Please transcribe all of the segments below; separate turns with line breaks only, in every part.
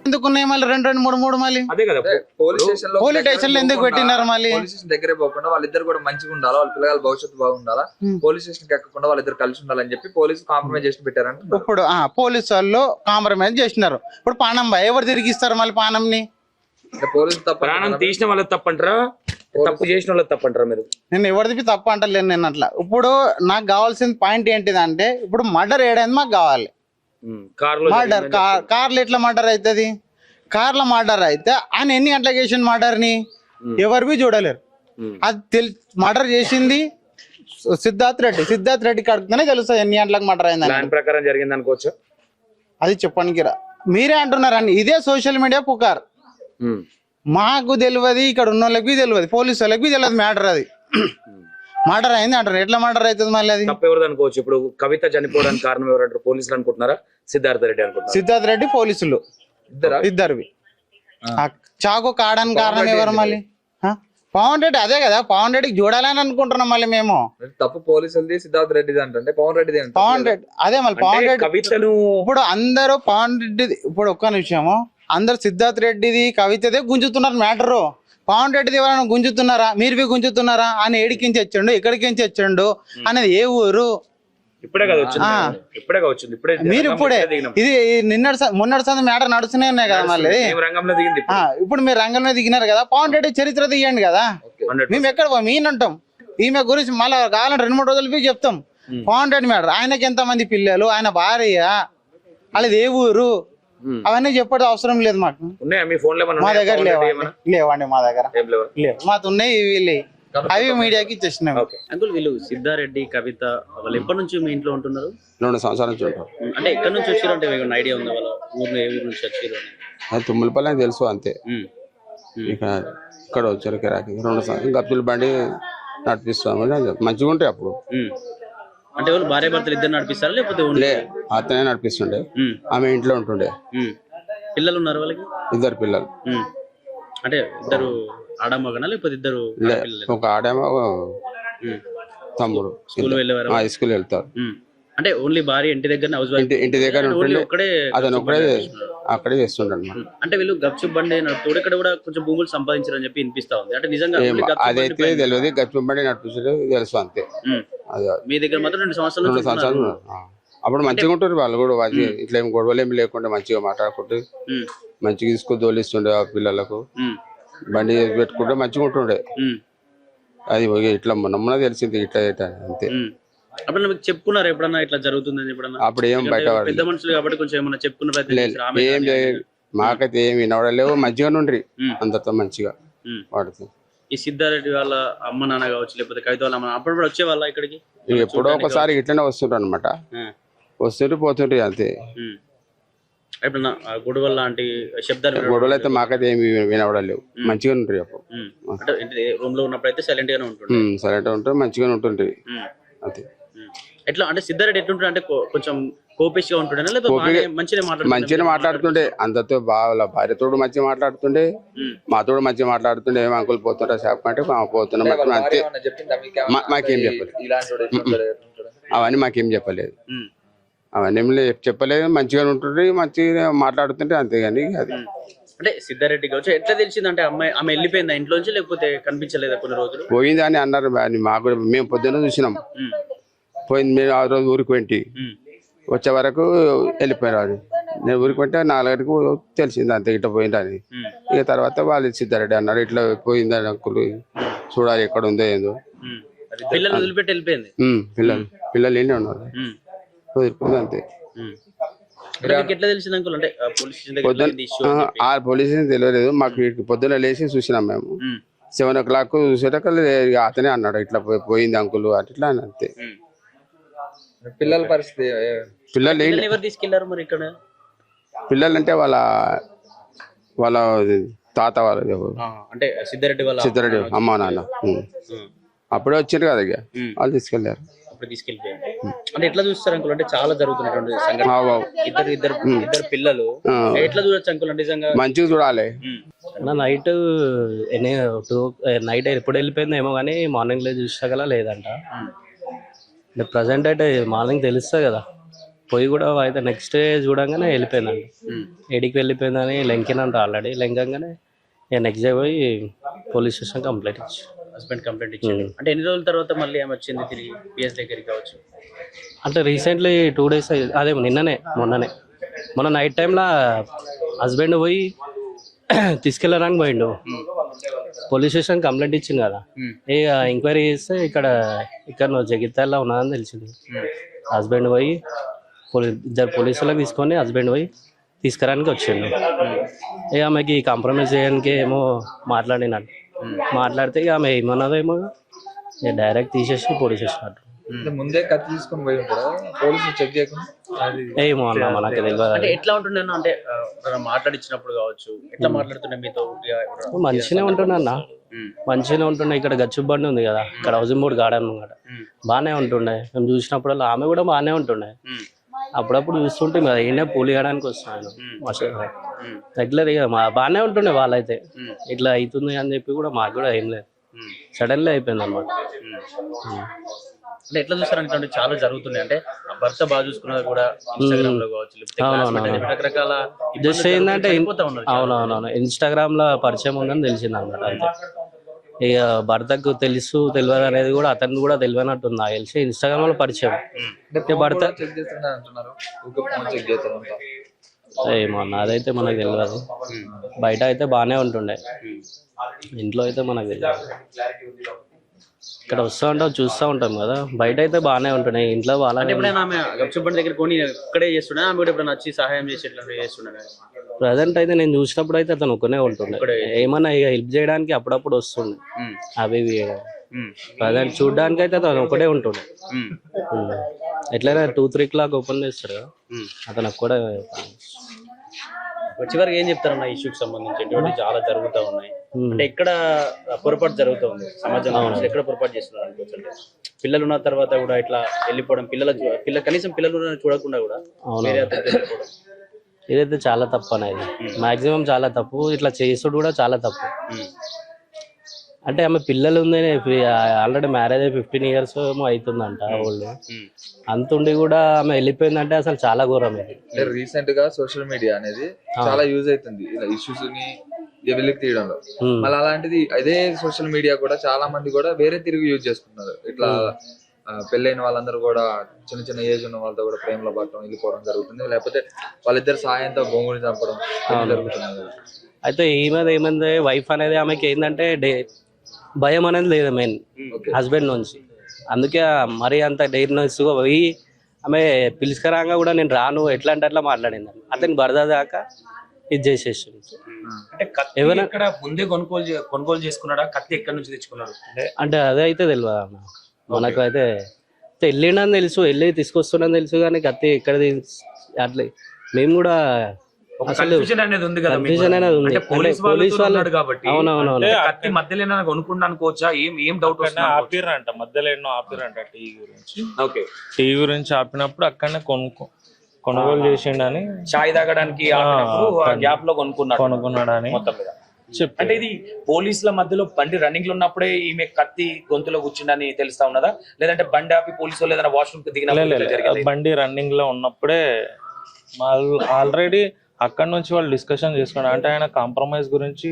ఎందుకున్నాయి మళ్ళీ రెండు రెండు మూడు మూడు మళ్ళీ
అదే కదా
పోలీస్ స్టేషన్ లో ఎందుకు పెట్టినారు మళ్ళీ?
పోలీస్ స్టేషన్ దగ్గరే పోకుండా వాళ్ళిద్దరు కూడా మంచిగా ఉండాలా, వాళ్ళ పిల్లల భవిష్యత్తు బాగుండాలా, పోలీస్ స్టేషన్ ఎక్కకుండా వాళ్ళిద్దరు కలిసి ఉండాలని చెప్పి పోలీసు కాంప్రమైజ్ చేసి పెట్టారంట.
ఇప్పుడు పోలీసు వాళ్ళు కాంప్రమైజ్ చేసినారు. ఇప్పుడు పానం ఎవరు తిరిగిస్తారు మళ్ళీ పానంని?
పోలీసు తప్ప
ప్రాణం తీసిన వాళ్ళకి తప్పంటారా, తప్పు చేసిన వాళ్ళకి తప్పంటారా మీరు?
నేను ఎవరిది తప్పు అంటలేను నేను అట్లా. ఇప్పుడు నాకు కావాల్సిన పాయింట్ ఏంటిదంటే ఇప్పుడు మర్డర్ ఏడైంది మాకు కావాలి. మర్డర్ కార్లో ఎట్లా మర్డర్ అవుతుంది? కార్లో మర్డర్ అయితే ఆయన ఎన్ని గంటలకు చేసిన మర్డర్ని ఎవరు చూడలేరు. అది మర్డర్ చేసింది సిద్ధార్థ్ రెడ్డి కడుపుతూనే తెలుస్తుంది ఎన్ని గంటలకు మర్డర్ అయింది.
దాని ప్రకారం జరిగింది అనుకోవచ్చు.
అది చెప్పడానికి మీరే అంటున్నారండి. ఇదే సోషల్ మీడియా పుకార్. మాకు తెలియదు, ఇక్కడ ఉన్న వాళ్ళకి తెలియదు, పోలీసు వాళ్ళకి తెలియదు మ్యాటర్. అది మర్డర్ అయింది అంటారు. ఎట్లా మర్డర్ అవుతుంది మళ్ళీ? అది
తప్పు ఎవరు అనుకోవచ్చు. ఇప్పుడు కవిత చనిపోవడానికి కారణం ఎవరంటారు? పోలీసులు అనుకుంటున్నారా, సిద్ధార్థ రెడ్డి అనుకుంటున్నారు?
సిద్ధార్థ్ రెడ్డి పోలీసులు ఇద్దరివి. చాకు కాడానికి కారణం ఎవరు మళ్ళీ? పవన్ రెడ్డి. అదే కదా పవన్ రెడ్డికి చూడాలని అనుకుంటున్నాం మళ్ళీ మేము.
తప్పు పోలీసులది, సిద్ధార్థ్ రెడ్డి అంటే పవన్ రెడ్డి.
అదే మళ్ళీ పవన్ రెడ్డి
కవితను
ఇప్పుడు అందరూ పవన్ రెడ్డి. ఇప్పుడు ఒక్క నిమిషము, అందరు సిద్ధార్థ్ రెడ్డిది కవితదే గుంజుతున్నారు మ్యాటరు. పవన్ రెడ్డిది ఎవరైనా గుంజుతున్నారా? మీరు గుంజుతున్నారా? ఆయన ఏడికించి వచ్చాడు, ఎక్కడికించి వచ్చాడు అనేది ఏ ఊరు?
ఇప్పుడే కదా వచ్చింది.
మీరు ఇప్పుడే ఇది మొన్నటి సంది మ్యాటర్ నడుస్తూనే ఉన్నాయి కదా మళ్ళీ.
రంగంలో దిగింది.
ఇప్పుడు మీరు రంగంలో దిగినారు కదా, పవన్ రెడ్డి చరిత్ర తీయండి కదా. మేము ఎక్కడ మీనంటాం ఈమె గురించి మళ్ళీ కావాలంటే 2-3 రోజులు చెప్తాం. పవన్ రెడ్డి మ్యాటర్, ఆయనకి ఎంతమంది పిల్లలు, ఆయన భార్య, వాళ్ళది ఏ ఊరు, అవన్నీ చెప్పడం అవసరం లేదు మాకు. మా దగ్గర లేవండి, మా దగ్గర లేవు. మాకు ఉన్నాయి, వీళ్ళు అవి మీడియాకి ఇచ్చేసినాం.
అంకుల్ వీళ్ళు సిద్ధారెడ్డి కవిత వాళ్ళు ఎప్పటి నుంచి మీ ఇంట్లో ఉంటున్నారు?
2 సంవత్సరాల నుంచి ఉంటారు.
అంటే ఎక్కడి నుంచి వచ్చారు అంటే ఐడియా ఉందా వాళ్ళ ఊర్లో ఏ ఊరు నుంచి వచ్చారు?
అది తుమ్మలపల్లి అని తెలుసు అంతే. ఇక్కడ వచ్చారు కిరాకి 2 సంవత్సరాలు. గప్పుల బండి నడిపిస్తామని మంచిగా ఉంటాయి అప్పుడు.
అంటే వాళ్ళు భార్య భర్తలు ఇద్దరు నడిపిస్తారా లేకపోతే
అతనే నడిపిస్తుండే, ఆమె ఇంట్లో ఉంటుండే.
పిల్లలు ఉన్నారు వాళ్ళకి?
2 పిల్లలు.
అంటే ఇద్దరు ఆడమగనా లేకపోతే ఇద్దరు?
ఒక ఆడేమో తమ్ముడు
స్కూల్ వెళ్ళేవారు,
హై స్కూల్ వెళ్తారు.
అంటే ఓన్లీ భార్య ఇంటి దగ్గర
ఇంటి దగ్గర ఉంటుండే, అతను ఒక్కడే అక్కడే చేస్తుండే.
అంటే వీళ్ళు గప్చుప్ బండి నడుపుతూ ఇక్కడ కూడా కొంచెం భూములు సంపాదించారని చెప్పి వినిపిస్తా ఉంది. అంటే నిజంగా
అదైతే తెలియదు, గప్చుప్ బండి నడిపించే తెలుసు అంతే.
మీ దగ్గర మాత్రం 2 సంవత్సరాలు.
అప్పుడు మంచిగా ఉంటారు వాళ్ళు కూడా. ఇట్లా ఏం గొడవలు ఏమి లేకుండా మంచిగా మాట్లాడుకుంటూ మంచిగా తీసుకొని దోలిస్తుండే ఆ పిల్లలకు. బండి పెట్టుకుంటే మంచిగా ఉంటుండే. అది ఇట్లా మొన్న తెలిసింది ఇట్లా అంతే.
అప్పుడు మీకు చెప్పుకున్నారు ఎప్పుడన్నా ఇట్లా జరుగుతుందని?
అప్పుడు ఏం బయట
పెద్ద మనుషులు కాబట్టి కొంచెం ఏమన్నా చెప్పుకున్న
ఏం మాకైతే ఏమి వినవడలేవు. మంచిగా నుండి అందరితో మంచిగా వాడుతూ.
ఈ సిద్ధారెడ్డి వాళ్ళ అమ్మ నాన్న కావచ్చు లేకపోతే కవిత వాళ్ళ అమ్మ అప్పుడు వచ్చే వాళ్ళ ఇక్కడికి
ఎప్పుడో ఒకసారి ఇట్లనే వస్తుంటారు అనమాట. వస్తుంటే పోతుంటాయి అంతే.
ఎప్పుడన్నా గొడవలు లాంటి శబ్దాలు?
గొడవలు అయితే మాకైతే ఏమి వినవడలేవు. మంచిగా ఉంటాయి అప్పుడు.
అంటే రూమ్ లో ఉన్నప్పుడు అయితే సైలెంట్ గానే ఉంటుంది.
సైలెంట్ ఉంటే మంచిగా ఉంటుంటాయి అంతే.
ఎట్లా అంటే సిద్ధారెడ్డి ఎట్లుంటాడు అంటే కొంచెం కోపిష్ గా ఉంటుండే లేకపోతే
మంచిగా మాట్లాడుతుండే అందరితో. బాగా భార్యతోడు మంచిగా మాట్లాడుతుండే, మాతోడు మంచిగా మాట్లాడుతుండే. ఏం అంకుల్ పోతుంటా షాప్ అంటే పోతున్నాం అంతే. మాకేం చెప్పలేదు, అవన్నీ మాకేం చెప్పలేదు, అవన్నీ చెప్పలేదు. మంచిగా ఉంటుండే, మంచిగా మాట్లాడుతుంటే అంతేగాని. అది
అంటే సిద్ధారెడ్డి కావచ్చు ఎట్లా తెలిసిందంటే ఆమె వెళ్ళిపోయిందా ఇంట్లోంచి లేకపోతే కనిపించలేదా కొన్ని రోజులు?
పోయింది అని అన్నారు. మాకు మేము పొద్దున్న చూసినాం పోయింది. మేము ఆ రోజు ఊరికి వెంటి వచ్చే వరకు వెళ్ళిపోయారు. అది నేను ఊరికి వెంటే 4 తెలిసింది అంతే ఇట్లా పోయిందని. ఇక తర్వాత వాళ్ళు సిద్ధారెడ్డి అన్నారు ఇట్లా పోయిందని అంకుల్ చూడాలి ఎక్కడ ఉందో ఏందో.
పిల్లలు వదిలిపెట్టి వెళ్ళిపోయింది.
పిల్లలు ఎన్ని ఉన్నారు వదిలిపోయింది అంతే.
ఎట్లా తెలిసింది అంకుల్? అంటే
పోలీస్ తెలియలేదు మాకు. పొద్దున్న లేచి చూసినాం మేము 7 o'clock చూసేటక్క అతనే అన్నాడు ఇట్లా పోయింది అంకుల్ అట్లా అని అంతే.
పిల్లల పరిస్థితి?
పిల్లలు
ఎవరు తీసుకెళ్లారు మరి ఇక్కడ?
పిల్లలు అంటే వాళ్ళ తాత వాళ్ళు
అంటే
సిద్ధారెడ్డి అమ్మా నాన్న అప్పుడే వచ్చారు కదా ఇక వాళ్ళు తీసుకెళ్లారు.
అంటే ఎట్లా చూస్తారు అంకుల్? అంటే చాలా జరుగుతున్నటువంటి సంఘటన. ఇద్దరు పిల్లలు ఎట్లా చూడొచ్చు అంకుల్? నిజంగా
మంచిగా చూడాలి.
నైట్ ఎప్పుడు వెళ్ళిపోయిందో ఏమో కానీ మార్నింగ్ లో చూసగల లేదంట. ప్రజెంట్ అయితే మార్నింగ్ తెలుస్తుంది కదా పోయి కూడా అయితే నెక్స్ట్ డే చూడంగానే వెళ్ళిపోయిందండి. ఏడికి వెళ్ళిపోయిందని లెంకినంట ఆల్రెడీ. లెంకంగానే నెక్స్ట్ డే పోయి పోలీస్ స్టేషన్ కంప్లైంట్ ఇచ్చి
హస్బెండ్ కంప్లైంట్ ఇచ్చాడు. అంటే ఎన్ని రోజుల తర్వాత మళ్ళీ ఏమి వచ్చింది తిరిగి పిఎస్ దగ్గరికి కావచ్చు?
అంటే రీసెంట్లీ 2 days అదే మొన్న నైట్ టైంలో హస్బెండ్ పోయి తీసుకెళ్ళడానికి పోయిండు. పోలీస్ స్టేషన్ కంప్లైంట్ ఇచ్చింది కదా, ఇక ఎంక్వైరీ చేస్తే ఇక్కడ జగిత్యాలలో ఉన్నదని తెలిసింది. హస్బెండ్ పోయి ఇద్దరు పోలీసులకు తీసుకొని హస్బెండ్ పోయి తీసుకురానికి వచ్చిండు. ఇక ఆమెకి కాంప్రమైజ్ చేయడానికి ఏమో మాట్లాడినట్టు మాట్లాడితే ఇక ఆమె ఏమన్నదేమో ఇక డైరెక్ట్ తీసేసి పోలీస్ స్టేషన్
ముందే కత్తి తీసుకొని పోయి ఉంటారా పోలీసులు చెక్ చేయకుండా?
ఏమో అన్న మనకు తెలియదు.
అంటే ఎట్లా ఉంటున్నాను అంటే మాట్లాడించినప్పుడు కావచ్చు, ఎట్లా మాట్లాడుతున్నా మీతో?
మంచిగానే ఉంటున్నా మంచిగానే ఉంటుండే. ఇక్కడ గచ్చిబండి ఉంది కదా, ఇక్కడ హౌసింగ్ బోర్డ్ గార్డెన్ కదా, బాగానే ఉంటుండే. మేము చూసినప్పుడల్లా ఆమె కూడా బాగానే ఉంటుండే. అప్పుడప్పుడు చూస్తుంటే కదా ఈయన పూలు వేయడానికి వస్తున్నాను రెగ్యులర్. ఇక బాగానే ఉంటుండే వాళ్ళైతే. ఇట్లా అవుతుంది అని చెప్పి కూడా మాకు కూడా ఏం లేదు, సడన్లీ అయిపోయింది అనమాట.
అంటే ఎట్లా చూస్తారంటే చాలా జరుగుతున్నాయి. అంటే భర్త బాగా చూసుకున్నది కూడా ఇన్స్టాగ్రామ్ లో కావచ్చు, రకరకాల
జస్ట్ ఏంటంటే అవునవునవును ఇన్స్టాగ్రామ్ లో పరిచయం ఉందని తెలిసింది అనమాట. అంతే. ఇక భర్తకు తెలియదు అనేది కూడా అతను కూడా తెలియనట్టుంది నాకు తెలిసి. ఇన్స్టాగ్రామ్ లో పరిచయం భర్త ఏమో అన్న అదైతే మనకు తెలియదు. బయట అయితే బాగానే ఉంటుండే, ఇంట్లో అయితే మనకు తెలియదు. ఇక్కడ వస్తూ ఉంటాం చూస్తూ ఉంటాం కదా, బయట అయితే బాగానే ఉంటున్నాయి, ఇంట్లో వాళ్ళ
ఎప్పుడైనా ఆమె గప్చుబండి దగ్గర కొని ఇక్కడే చేస్తున్నా, ఆమె కూడా ఎప్పుడైనా వచ్చి సహాయం చేసేట్లా చేస్తున్నా?
ప్రజెంట్ అయితే నేను చూసినప్పుడు అయితే అతను ఒక్కనే ఉంటుండే. ఏమన్నా ఇక హెల్ప్ చేయడానికి అప్పుడప్పుడు వస్తుండే అవి ప్రజెంట్ చూడడానికి అయితే అతను ఒకటే ఉంటుండే. ఎట్లయినా 2-3 o'clock ఓపెన్ చేస్తాడు కదా, అతను ఒక్కడే.
చివరికి ఏం చెప్తారన్న ఇష్యూకి సంబంధించి? ఎటువంటి చాలా జరుగుతూ ఉన్నాయి అంటే ఎక్కడ పొరపాటు జరుగుతూ ఉంది సమాజంలో, ఎక్కడ పొరపాటు చేస్తున్నారు అనుకోవచ్చు? అంటే పిల్లలు ఉన్న తర్వాత కూడా ఇట్లా వెళ్ళిపోవడం, కనీసం పిల్లలు చూడకుండా కూడా వేరే అతనికి వెళ్ళిపోవడం,
ఇదైతే చాలా తప్పు అనేది. మాక్సిమం చాలా తప్పు. ఇట్లా చేసుడు కూడా చాలా తప్పు. అంటే ఆమె పిల్లలు ఉంది, ఆల్రెడీ మ్యారేజ్ అయ్యి 15 years ఏమో అవుతుందంట ఓల్డ్. అంతుండి కూడా ఆమె వెళ్ళిపోయిందంటే అసలు చాలా ఘోరం ఇది.
రీసెంట్ గా సోషల్ మీడియా అనేది చాలా యూజ్ అవుతుంది ఇలా ఇష్యూస్ ని వెలికి తీయడంలో. మళ్ళీ అలాంటిది అదే సోషల్ మీడియా కూడా చాలా మంది కూడా వేరే తిరిగి యూజ్ చేసుకుంటున్నారు. ఇట్లా పెళ్ళైన వాళ్ళందరూ కూడా చిన్న ఏజ్ ఉన్న వాళ్ళతో కూడా ప్రేమలో పడటం, వెళ్ళిపోవడం జరుగుతుంది. లేకపోతే వాళ్ళిద్దరు సాయంతో బొంగుని చంపడం జరుగుతుంది.
అయితే ఏమైంది వైఫ్ అనేది ఆమెకి ఏంటంటే భయం అనేది లేదు మెయిన్ హస్బెండ్ నుంచి. అందుకే మరీ అంత డైర్నెస్ గా పోయి ఆమె పిలుచుకరాగా కూడా నేను రాను ఎట్లా అంటే అట్లా మాట్లాడింది. అతని భర్త దాకా ఇది చేసేసి
ఏమైనా ఇక్కడ ముందే కొనుగోలు చేసుకున్నాడా? కత్తి ఎక్కడి నుంచి తెచ్చుకున్నాడు
అంటే అదే అయితే తెలియదు అన్న మనకు. అయితే వెళ్ళిండని తెలుసు, వెళ్ళి తీసుకొస్తున్నాను తెలుసు, కానీ కత్తి ఎక్కడ అట్లా మేము కూడా
కన్ఫ్యూజన్ అనేది ఉంది కదా. పోలీస్ వాళ్ళు కాబట్టి కత్తి మధ్యలో కొనుక్కుండా అనుకోవచ్చా? ఏం డౌట్
ఆపిరంట, మధ్యలో ఎన్నో ఆపిరంట టీవీ గురించి. టీవీ గురించి ఆపినప్పుడు అక్కడనే కొనుగోలు చేసిండని,
చాయ్ తాగడానికి గ్యాప్ లో
కొనుక్కున్నాడని
మొత్తం మీద అంటే ఇది పోలీసుల మధ్యలో బండి రన్నింగ్ లో ఉన్నప్పుడే ఈమె కత్తి గొంతులో కూర్చుండని తెలుస్తా ఉన్నదా? లేదంటే బండి ఆపి పోలీసు ఏదైనా వాష్రూమ్ కి దిగిన
బండి రన్నింగ్ లో ఉన్నప్పుడే ఆల్రెడీ అక్కడ నుంచి వాళ్ళు డిస్కషన్ చేసుకున్నారు. అంటే ఆయన కాంప్రమైజ్ గురించి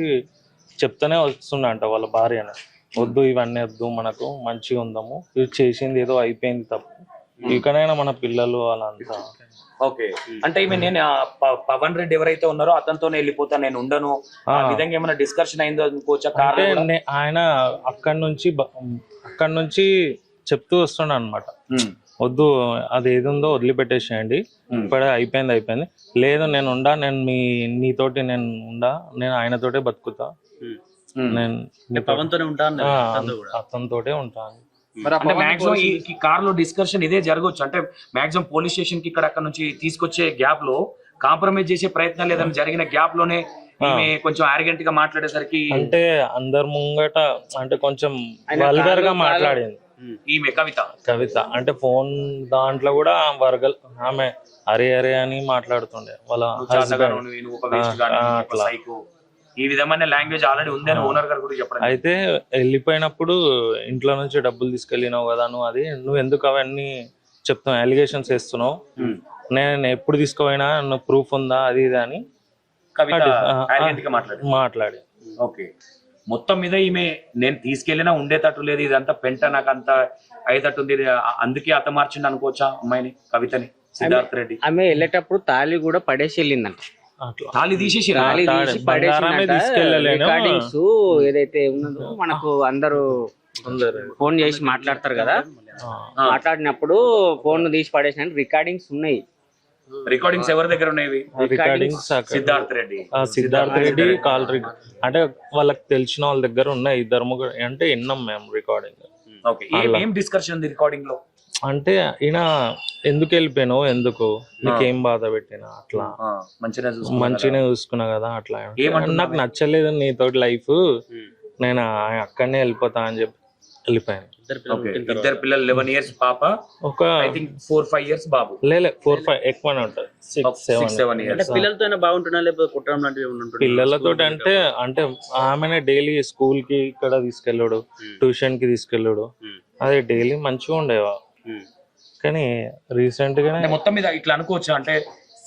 చెప్తూనే వస్తుండంట వాళ్ళ భార్యను, వద్దు ఇవన్నీ వద్దు, మనకు మంచిగా ఉందాము, ఇది చేసింది ఏదో అయిపోయింది తప్పు, ఇకనైనా మన పిల్లలు వాళ్ళంతా.
ఓకే, అంటే ఈమె నేను పవన్ రెడ్డి ఎవరైతే ఉన్నారో అతనితోనే వెళ్ళిపోతా, నేను ఉండను, ఆ విధంగా ఏమైనా డిస్కషన్ అయిందో అనుకోవచ్చా?
ఆయన అక్కడ నుంచి చెప్తూ వస్తుండ అనమాట, వద్దు అది ఏది ఉందో వదిలిపెట్టేసేయండి, ఇప్పుడే అయిపోయింది. లేదు నేను ఉండా, నీతోటి నేను ఉండా, నేను ఆయనతోటే బతుకుతా, నేను అతనితోటే ఉంటాను.
అంటే మాక్సిమం ఈ కార్ లో డిస్కషన్ ఇదే జరగవచ్చు. అంటే మాక్సిమం పోలీస్ స్టేషన్ కి అక్కడ నుంచి తీసుకొచ్చే గ్యాప్ లో కాంప్రమైజ్ చేసే ప్రయత్నం లేదని జరిగిన గ్యాప్ లోనే కొంచెం ఆర్గెంట్ గా మాట్లాడేసరికి,
అంటే అందరు ముంగట అంటే కొంచెం వల్గర్ గా మాట్లాడింది
ఈమె
కవిత. అంటే ఫోన్ దాంట్లో కూడా ఆమె అరే అని మాట్లాడుతుండే వాళ్ళ
ఈ విధమైన లాంగ్వేజ్ ఆల్రెడీ ఉందని ఓనర్ గారు కూడా చెప్పడం.
అయితే వెళ్ళిపోయినప్పుడు ఇంట్లో నుంచి డబ్బులు తీసుకెళ్ళినావు కదా నువ్వు, అది నువ్వు ఎందుకు అవన్నీ చెప్తున్నావు, అలిగేషన్స్ వేస్తున్నావు, నేను ఎప్పుడు తీసుకుపోయినా నువ్వు ప్రూఫ్ ఉందా అది ఇది అని
కవిత arrogant గా
మాట్లాడి
ఓకే. మొత్తం మీద ఈమె నేను తీసుకెళ్ళినా ఉండేటట్టు లేదు, ఇదంతా పెంట నాకు అంత అయ్యేటట్టు ఉంది, అందుకే అతమార్చింది అనుకోవచ్చా అమ్మాయిని, కవితని, సిద్ధార్థ రెడ్డి?
ఆమె వెళ్ళేటప్పుడు తాళి కూడా పడేసి వెళ్ళిందంట.
అట్లా
తాళి తీసేసి
తాళి తీసి
బంగారమే తీసుకెళ్ళలేను.
రికార్డింగ్స్ ఏదైతే ఉన్నదో మనకు అందరూ ఫోన్ చేసి మాట్లాడతారు కదా, మాట్లాడినప్పుడు ఫోన్ తీసి పడేసిన రికార్డింగ్స్ ఉన్నాయి.
రికార్డింగ్స్ ఎవరి దగ్గర ఉన్నాయి?
రికార్డింగ్స్
సిద్ధార్థ రెడ్డి
కాల్ అంటే వాళ్ళకి తెలిసిన వాళ్ళ దగ్గర ఉన్నాయి, ఇద్దరు ముగ్గురు అంటే విన్నాం మేము రికార్డింగ్.
ఓకే. ఏం డిస్కషన్ ఉంది రికార్డింగ్ లో?
అంటే ఈయన ఎందుకు వెళ్ళిపోయాను, ఎందుకు నీకేం బాధ పెట్టినా, అట్లా మంచిగానే చూసుకున్నా కదా, అట్లా నాకు నచ్చలేదు నీతోటి లైఫ్, నేను అక్కడనే వెళ్ళిపోతా అని చెప్పి వెళ్ళిపోయాను.
ఇద్దరు పిల్లలు 11 years పాప,
ఒక
ఐ థింక్ 4-5 years బాబు.
4-5 ఎక్కువనే ఉంటుంది, 6-7
years.
పిల్లలతో బాగుంటున్నా లేకపోతే కుట్రం లాంటివి ఉంటుంటాయి?
పిల్లలతో అంటే ఆమెనే డైలీ స్కూల్ కి ఇక్కడ తీసుకెళ్ళాడు, ట్యూషన్ కి తీసుకెళ్ళాడు, అదే డైలీ మంచిగా ఉండేవా. కానీ రీసెంట్ గానే
మొత్తం మీద ఇట్లా అనుకోవచ్చు అంటే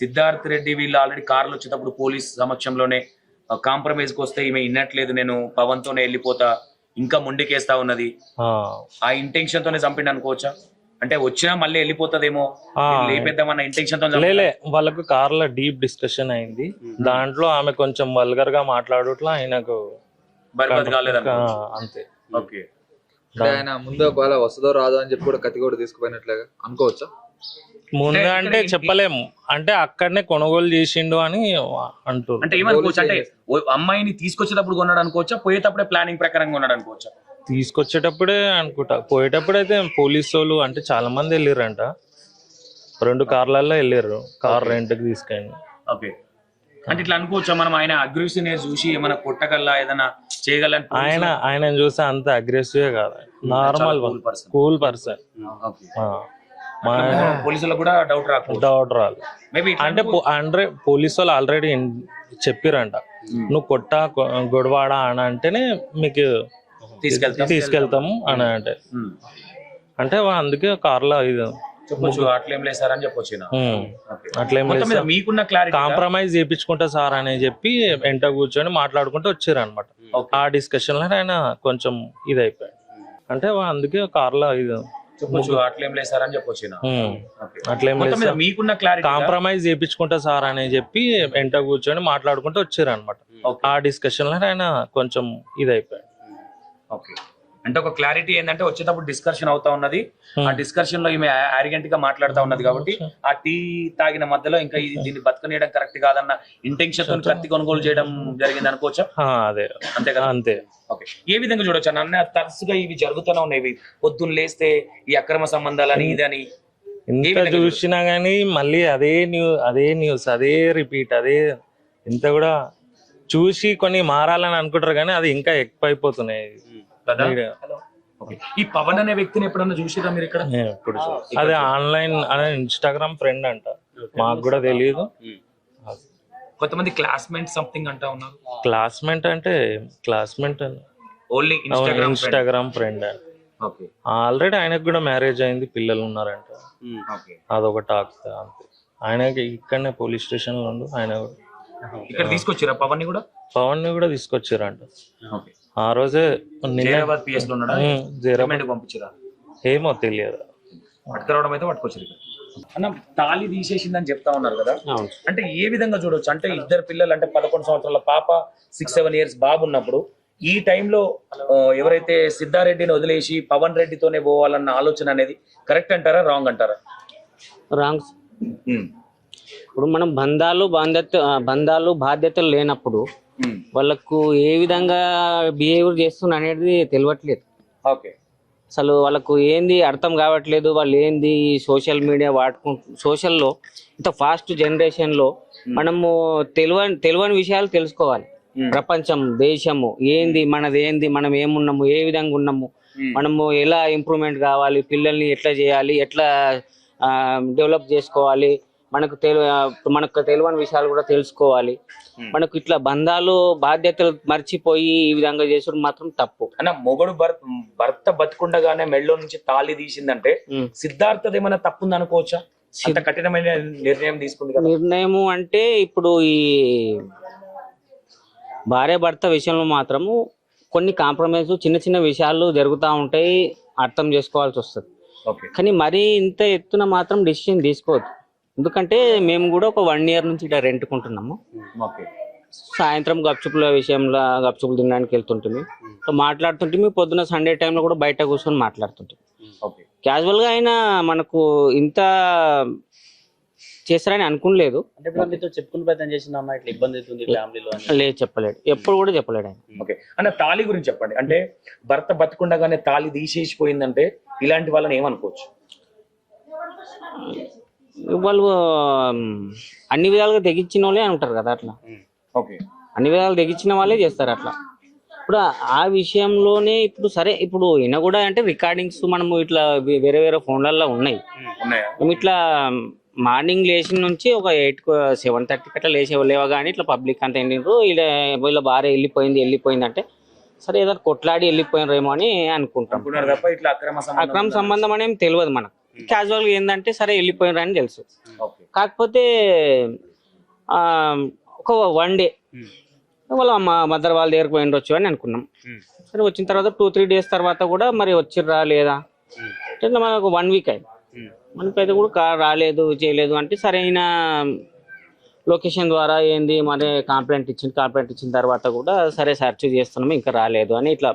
సిద్ధార్థ్ రెడ్డి వీళ్ళు ఆల్రెడీ కార్లు వచ్చేటప్పుడు పోలీస్ సమక్షంలోనే కాంప్రమైజ్ కి వస్తే ఈమె ఇన్నట్లేదు, నేను పవన్ తోనే వెళ్ళిపోతా, ఇంకా ముందుకేస్తా ఉన్నది, ఆ ఇంటెన్షన్ తోనే చంపిండి అనుకోవచ్చా? అంటే వచ్చినా మళ్ళీ వెళ్ళిపోతుందేమో లేపేద్దామన్న ఇంటెన్షన్ తో?
లేలే, వాళ్ళకు కార్లో డీప్ డిస్కషన్ అయింది, దాంట్లో ఆమె కొంచెం వల్గర్ గా మాట్లాడట్లా ఆయనకు
బర్బాద్ కాలేదు
అంతే.
ఓకే.
ఆయన ముందు ఒకవేళ వస్తుందో రాదో అని చెప్పి కూడా కత్తి కూడా తీసుకుపోయినట్లుగా అనుకోవచ్చా?
ముందు అంటే చెప్పలేము, అంటే అక్కడనే కొనుగోలు చేసిండు అని అంటారు.
అంటే ఏమనుకోవచ్చు, అంటే అమ్మాయిని తీసుకొచ్చేటప్పుడు కొన్నాడు అనుకోవచ్చా, పోయేటప్పుడే ప్లానింగ్ ప్రకారం కొన్నాడు అనుకోవచ్చా?
తీసుకొచ్చేటప్పుడే అనుకుంటా, పోయేటప్పుడు అయితే పోలీసు వాళ్ళు అంటే చాలా మంది వెళ్ళిర్రంట, 2 కార్లలో వెళ్ళారు, కార్ రెంట్ కి తీసుకెళ్ళి.
ఓకే. అంటే ఇట్లా అనుకోవచ్చా మనం, ఆయన అగ్రెసివ్ చూసి ఏమైనా కొట్టగల ఏదైనా చేయగలని?
ఆయన చూస్తే అంత అగ్రెసివ్ కాదు, నార్మల్ కూల్ పర్సన్.
పోలీసులకు కూడా డౌట్
రాదు. అంటే పోలీసు వాళ్ళు ఆల్రెడీ చెప్పిరంట, నువ్వు కొట్టా గొడవాడా అని అంటేనే మీకు తీసుకెళ్తాము అని అంటే అందుకే కార్లో ఇది
చెప్పొచ్చు, అట్లేం లేదు సార్ అని చెప్పొచ్చు.
అట్లేం లేదు,
మీకున్న క్లారిటీ
కాంప్రమైజ్ చేయించుకుంటా సార్ అని చెప్పి వెంట కూర్చొని మాట్లాడుకుంటూ వచ్చారు అనమాట. ఆ డిస్కషన్ లో ఆయన కొంచెం ఇది అయిపోయాడు, అంటే అందుకే కార్లో ఇది
చెప్పొచ్చు, అట్లేం లేదు సార్ అని చెప్పొచ్చు.
అట్లేం లేదు,
మీకున్న క్లారిటీ
కాంప్రమైజ్ చేయించుకుంటా సార్ అని చెప్పి వెంట కూర్చొని మాట్లాడుకుంటూ వచ్చారు అనమాట. ఆ డిస్కషన్ లో ఆయన కొంచెం ఇది అయిపోయాడు.
ఓకే. అంటే ఒక క్లారిటీ ఏంటంటే వచ్చేటప్పుడు డిస్కషన్ అవుతా ఉన్నది, ఆ డిస్కషన్ లో ఈమె ఆరిగెంట్ గా మాట్లాడుతా ఉన్నది కాబట్టి ఆ టీ తాగిన మధ్యలో ఇంకా దీన్ని బతకనేయడం కరెక్ట్ కాదన్న ఇంటెన్షన్ తో కత్తి కొనుగోలు చేయడం జరిగింది అనుకోవచ్చా?
అదే
అంతే కదా?
అంతే.
ఓకే. ఏ విధంగా చూడొచ్చు అన్న, తరచుగా ఇవి జరుగుతూనే ఉన్నాయి, పొద్దున్న లేస్తే ఈ అక్రమ సంబంధాలని ఇదని
ఇంత చూసినా గానీ మళ్ళీ అదే న్యూస్ అదే రిపీట్, అదే ఇంత కూడా చూసి కొన్ని మారాలని అనుకుంటారు కానీ అది ఇంకా ఎక్కువ అయిపోతున్నాయి
కదా. ఈ పవన్ అనే వ్యక్తిని ఎప్పుడన్నా చూసిరా మీరు ఇక్కడ?
అదే ఆన్లైన్ అనే ఇన్స్టాగ్రామ్ ఫ్రెండ్ అంట, మాకు కూడా తెలియదు.
కొంతమంది క్లాస్మేట్ సంథింగ్ అంటా ఉన్నారు.
క్లాస్మేట్ అంటే classmate
only
Instagram friend. Already ఆయనకు కూడా మ్యారేజ్ అయింది, పిల్లలు ఉన్నారంట, అదొక టాక్ అంతే. ఆయనకి ఇక్కడనే పోలీస్ స్టేషన్ లో ఉండు, ఆయన
ఇక్కడ తీసుకొచ్చిరా పవన్ ని కూడా
తీసుకొచ్చారంట. ఆ రోజే
పంపించారా
ఏమో తెలియదు,
పట్టుకురావడం అయితే పట్టుకొచ్చారు. అన్న తాళి తీసేసిందని చెప్తా ఉన్నారు కదా, అంటే ఏ విధంగా చూడొచ్చు? అంటే ఇద్దరు పిల్లలు, అంటే 11 సంవత్సరాల పాప, 6-7 years బాబు ఉన్నప్పుడు ఈ టైంలో ఎవరైతే సిద్ధారెడ్డిని వదిలేసి పవన్ రెడ్డితోనే పోవాలన్న ఆలోచన అనేది కరెక్ట్ అంటారా, రాంగ్ అంటారా?
రాంగ్. ఇప్పుడు మనం బంధాలు బాధ్యతలు లేనప్పుడు వాళ్ళకు ఏ విధంగా బిహేవియర్ చేస్తున్నా అనేది తెలియట్లేదు.
ఓకే.
అసలు వాళ్ళకు ఏంది అర్థం కావట్లేదు, వాళ్ళు ఏంది సోషల్ మీడియా సోషల్లో ఇంత ఫాస్ట్ జనరేషన్లో మనము తెలియని విషయాలు తెలుసుకోవాలి. ప్రపంచం, దేశము ఏంది, మనది ఏంది, మనం ఏమున్నాము, ఏ విధంగా ఉన్నాము, మనము ఎలా ఇంప్రూవ్మెంట్ కావాలి, పిల్లల్ని ఎట్లా చేయాలి, ఎట్లా డెవలప్ చేసుకోవాలి, మనకు తెలియని విషయాలు కూడా తెలుసుకోవాలి. మనకు ఇట్లా బంధాలు బాధ్యతలు మర్చిపోయి ఈ విధంగా చేసుడు మాత్రం తప్పు.
అన్న మొగడు భర్త బతుకుండగానే మెళ్ళో నుంచి తాళి తీసిందంటే సిద్ధార్థది ఏమైనా తప్పుంది అనుకోవచ్చా? అంత కఠినమైన నిర్ణయం తీసుకుంది కదా.
నిర్ణయము అంటే ఇప్పుడు ఈ భార్య భర్త విషయంలో మాత్రము కొన్ని కాంప్రమైజ్ చిన్న చిన్న విషయాలు జరుగుతూ ఉంటాయి, అర్థం చేసుకోవాల్సి వస్తుంది.
ఓకే.
కానీ మరీ ఇంత ఎత్తున మాత్రం డెసిషన్ తీసుకోవద్దు. ఎందుకంటే మేము కూడా ఒక 1 year నుంచి ఇక్కడ రెంట్కుంటున్నాము.
ఓకే.
సాయంత్రం గప్చుపులు తినడానికి వెళ్తుంటుంది, మాట్లాడుతుంటే పొద్దున సండే టైంలో కూడా బయట కూర్చొని మాట్లాడుతుంటుంది.
ఓకే.
క్యాజువల్గా అయినా మనకు ఇంత చేస్తారని అనుకోలేదు.
అంటే ఇప్పుడు మీతో చెప్పుకుని ప్రయత్నం చేసిన అమ్మ ఇట్లా ఇబ్బంది అవుతుంది ఫ్యామిలీలో అని
లేదు, చెప్పలేడు, ఎప్పుడు కూడా చెప్పలేడు ఆయన.
ఓకే అన్న, తాళి గురించి చెప్పండి. అంటే భర్త బతుకుండగానే తాళి తీసేసిపోయిందంటే ఇలాంటి వాళ్ళని ఏమనుకోవచ్చు?
వాళ్ళు అన్ని విధాలుగా తెగించిన వాళ్ళే అంటారు కదా అట్లా.
ఓకే.
అన్ని విధాలు తెగించిన వాళ్ళే చేస్తారు అట్లా. ఇప్పుడు ఆ విషయంలోనే ఇప్పుడు సరే, ఇప్పుడు ఈయన కూడా అంటే రికార్డింగ్స్ మనము ఇట్లా వేరే వేరే ఫోన్లలో ఉన్నాయి.
ఉన్నాయా?
మేము ఇట్లా మార్నింగ్ లేచిన నుంచి ఒక 7:30 అట్లా లేవగానే ఇట్లా పబ్లిక్ అంతా ఏంటంటారు, వీళ్ళ భార్య వెళ్ళిపోయింది అంటే సరే ఏదో కొట్లాడి వెళ్ళిపోయినరేమో అని అనుకుంటాం
తప్ప ఇట్లా
అక్రమ సంబంధం అనేమి తెలియదు మనకు. క్యాజువల్గా ఏంటంటే సరే వెళ్ళిపోయినరని తెలుసు. కాకపోతే ఒక 1 day వాళ్ళ మదర్ వాళ్ళ దగ్గరకు పోయిండొచ్చు అని అనుకున్నాం. సరే వచ్చిన తర్వాత 2-3 days తర్వాత కూడా మరి వచ్చిర్రా లేదా ఇట్లా మనకు 1 week అయింది. మనకైతే కూడా కార్ రాలేదు చేయలేదు అంటే సరైన లొకేషన్ ద్వారా ఏంది మరి కంప్లైంట్ ఇచ్చిన తర్వాత కూడా సరే సెర్చ్ చేస్తున్నాము ఇంకా రాలేదు అని ఇట్లా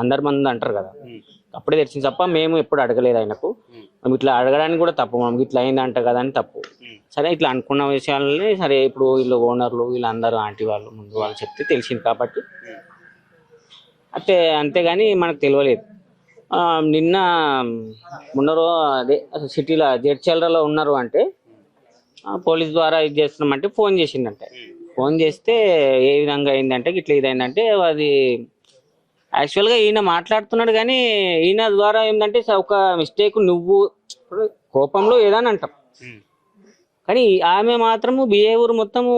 అందరి మంది అంటారు కదా. అప్పుడే తెలిసింది తప్ప మేము ఎప్పుడు అడగలేదు ఆయనకు. మేము ఇట్లా అడగడానికి కూడా తప్పు, మనకి ఇట్లా అయిందంట కదా అని తప్పు. సరే ఇట్లా అనుకున్న విషయాలని సరే ఇప్పుడు వీళ్ళు ఓనర్లు వీళ్ళందరూ ఆంటీ వాళ్ళు ముందు వాళ్ళు చెప్తే తెలిసింది కాబట్టి అంతేగాని మనకు తెలియలేదు. నిన్న ఉన్నారో అదే సిటీలో జడ్చల్రాలో ఉన్నారు అంటే పోలీస్ ద్వారా ఇది చేస్తున్నామంటే ఫోన్ చేసిందంటే, ఫోన్ చేస్తే ఏ విధంగా అయిందంటే ఇట్లా ఇదైందంటే అది యాక్చువల్గా ఈయన మాట్లాడుతున్నాడు కానీ ఈయన ద్వారా ఏంటంటే ఒక మిస్టేక్ నువ్వు కోపంలో ఏదని అంటాం కానీ ఆమె మాత్రము బిహేవియర్ మొత్తము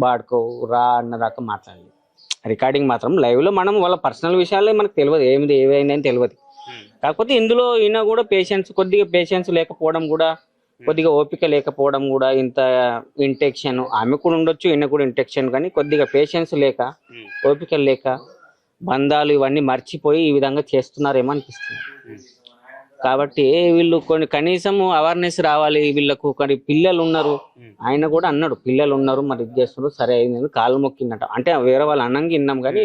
బాడుకో రా అన్నదాకా మాట్లాడలేదు. రికార్డింగ్ మాత్రం లైవ్లో మనం వాళ్ళ పర్సనల్ విషయాలే మనకు తెలియదు, ఏమైందని తెలియదు. కాకపోతే ఇందులో ఈయన కూడా కొద్దిగా పేషెన్స్ లేకపోవడం కూడా, కొద్దిగా ఓపిక లేకపోవడం కూడా, ఇంత ఇంటెక్షన్ ఆమె కూడా ఉండొచ్చు ఈయన కూడా ఇంటెక్షన్ కానీ కొద్దిగా పేషెన్స్ లేక ఓపిక లేక బంధాలు ఇవన్నీ మర్చిపోయి ఈ విధంగా చేస్తున్నారేమో అనిపిస్తుంది. కాబట్టి వీళ్ళు కనీసం అవేర్నెస్ రావాలి. వీళ్ళకు కొన్ని పిల్లలు ఉన్నారు, ఆయన కూడా అన్నాడు పిల్లలు ఉన్నారు మరి ఇది చేస్తున్నారు సరే అయింది కాళ్ళు మొక్కిందట అంటే వేరే వాళ్ళు అన్నంగా విన్నాం కానీ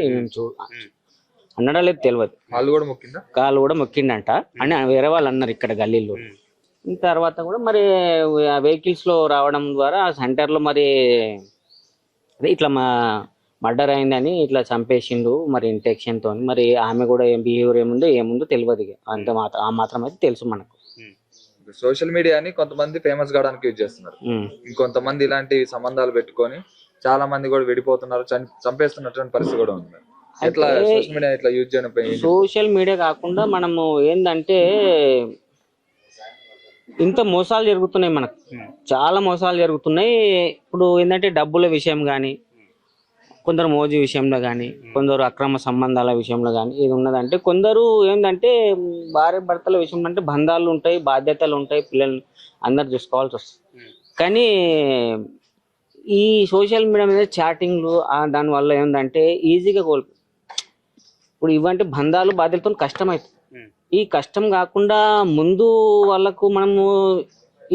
అన్నడా లేదు తెలియదు. కాళ్ళు కూడా మొక్కిండంట అని వేరే వాళ్ళు అన్నారు ఇక్కడ గల్లీలో. తర్వాత కూడా మరి వెహికల్స్ లో రావడం ద్వారా సెంటర్ లో మరి అదే ఇట్లా మర్డర్ అయిందని ఇట్లా చంపేసిండు మరి ఇంటెక్షన్ తో. మరి ఆమె కూడా ఏం బిహేవియర్ ఏముందో తెలియదు. అంత మాత్రం అయితే తెలుసు మనకు.
సోషల్ మీడియాని కొంతమంది ఫేమస్ కావడానికి యూజ్ చేస్తున్నారు, ఇంకొంతమంది ఇలాంటి సంబంధాలు పెట్టుకొని చాలా మంది కూడా విడిపోతున్నారు, చంపేస్తున్నటువంటి పరిస్థితి కూడా ఉంది. ఎట్లా సోషల్ మీడియా ఇట్లా యూజ్ చేయడం?
సోషల్ మీడియా కాకుండా మనము ఏంటంటే ఇంత మోసాలు జరుగుతున్నాయి, మనకు చాలా మోసాలు జరుగుతున్నాయి. ఇప్పుడు ఏంటంటే డబ్బుల విషయం కానీ, కొందరు మోజు విషయంలో కానీ, కొందరు అక్రమ సంబంధాల విషయంలో కానీ ఇది ఉన్నదంటే, కొందరు ఏంటంటే భార్య భర్తల విషయంలో అంటే బంధాలు ఉంటాయి, బాధ్యతలు ఉంటాయి, పిల్లలు అందరు చూసుకోవాల్సి వస్తుంది. కానీ ఈ సోషల్ మీడియా మీద చాటింగ్లు దానివల్ల ఏంటంటే ఈజీగా ఇప్పుడు ఇవంటే బంధాలు బాధ్యతలతో కష్టం అవుతుంది. ఈ కష్టం కాకుండా ముందు వాళ్ళకు మనము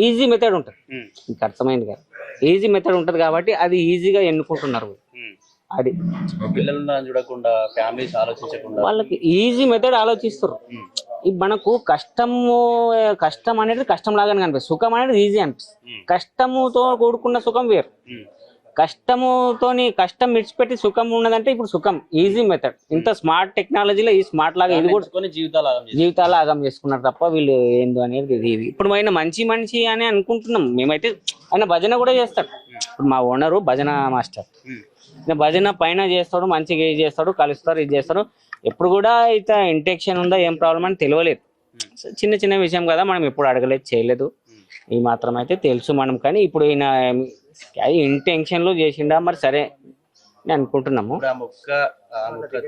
ఈజీ మెథడ్ ఉంటుంది, మీకు అర్థమైంది కదా, ఈజీ మెథడ్ ఉంటుంది కాబట్టి అది ఈజీగా ఎన్నుకుంటున్నారు. అది
పిల్లలను చూడకుండా ఫ్యామిలీస్ ఆలోచించకుండా వాళ్ళకి
ఈజీ మెథడ్ ఆలోచిస్తారు. మనకు కష్టం అనేది కష్టం లాగానే కనిపిస్తుంది, సుఖం అనేది ఈజీ అనిపిస్తుంది. కష్టముతో కూడుకున్న సుఖం వేరు, కష్టం విడిచిపెట్టి సుఖం ఉన్నదంటే ఇప్పుడు సుఖం ఈజీ మెథడ్. ఇంత స్మార్ట్ టెక్నాలజీలో ఈ స్మార్ట్ లాగా ఇది కూడా జీవితాలు ఆగం చేసుకున్నారు తప్ప వీళ్ళు ఏందో అనేది ఇది. ఇప్పుడు ఆయన మంచి అని అనుకుంటున్నాం మేమైతే. ఆయన భజన కూడా చేస్తాడు, ఇప్పుడు మా ఓనరు భజన మాస్టర్, భజన పైన చేస్తాడు, మంచిగా ఇది చేస్తాడు, కలుస్తారు, ఇది చేస్తారు. ఎప్పుడు కూడా అయితే ఇంటెక్షన్ ఉందా ఏం ప్రాబ్లం అని తెలియలేదు. చిన్న విషయం కదా, మనం ఎప్పుడు అడగలేదు చేయలేదు, ఈ మాత్రం అయితే తెలుసు మనం. కానీ ఇప్పుడు ఈయన ఇంటెన్షన్ లో చేసిండా మరి సరే అని అనుకుంటున్నాము.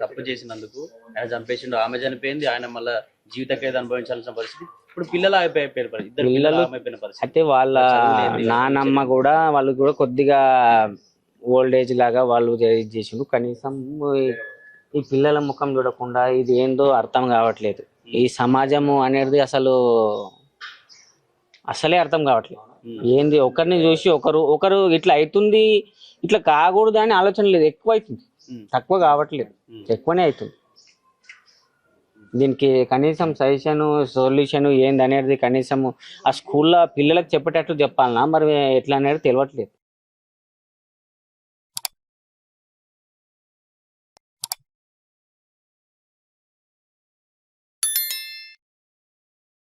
తప్పు చేసినందుకు ఆయన చంపేసిండు, ఆమె చనిపోయింది, ఆయన మళ్ళీ జీవిత ఖైదు అనుభవించాల్సిన పరిస్థితి ఇప్పుడు పిల్లలు అయిపోయారు పరిస్థితి. ఇద్దరు
పిల్లలు
పిల్లలు అయిపోయిన పరిస్థితి.
అయితే వాళ్ళ నానమ్మ కూడా వాళ్ళు కూడా కొద్దిగా ఓల్డ్ ఏజ్ లాగా వాళ్ళు ఇది చేసిండ్రు. కనీసం ఈ పిల్లల ముఖం చూడకుండా ఇది ఏందో అర్థం కావట్లేదు. ఈ సమాజము అనేది అసలే అర్థం కావట్లేదు. ఏంది ఒకరిని చూసి ఒకరు ఇట్లా అవుతుంది, ఇట్లా కాకూడదు అని ఆలోచన లేదు. ఎక్కువ అవుతుంది, తక్కువ కావట్లేదు, ఎక్కువనే అవుతుంది. దీనికి కనీసం సజెషన్ సొల్యూషన్ ఏంది అనేది కనీసం ఆ స్కూల్లో పిల్లలకు చెప్పేటట్లు చెప్పాలన్నా మరి ఎట్లా అనేది తెలియట్లేదు.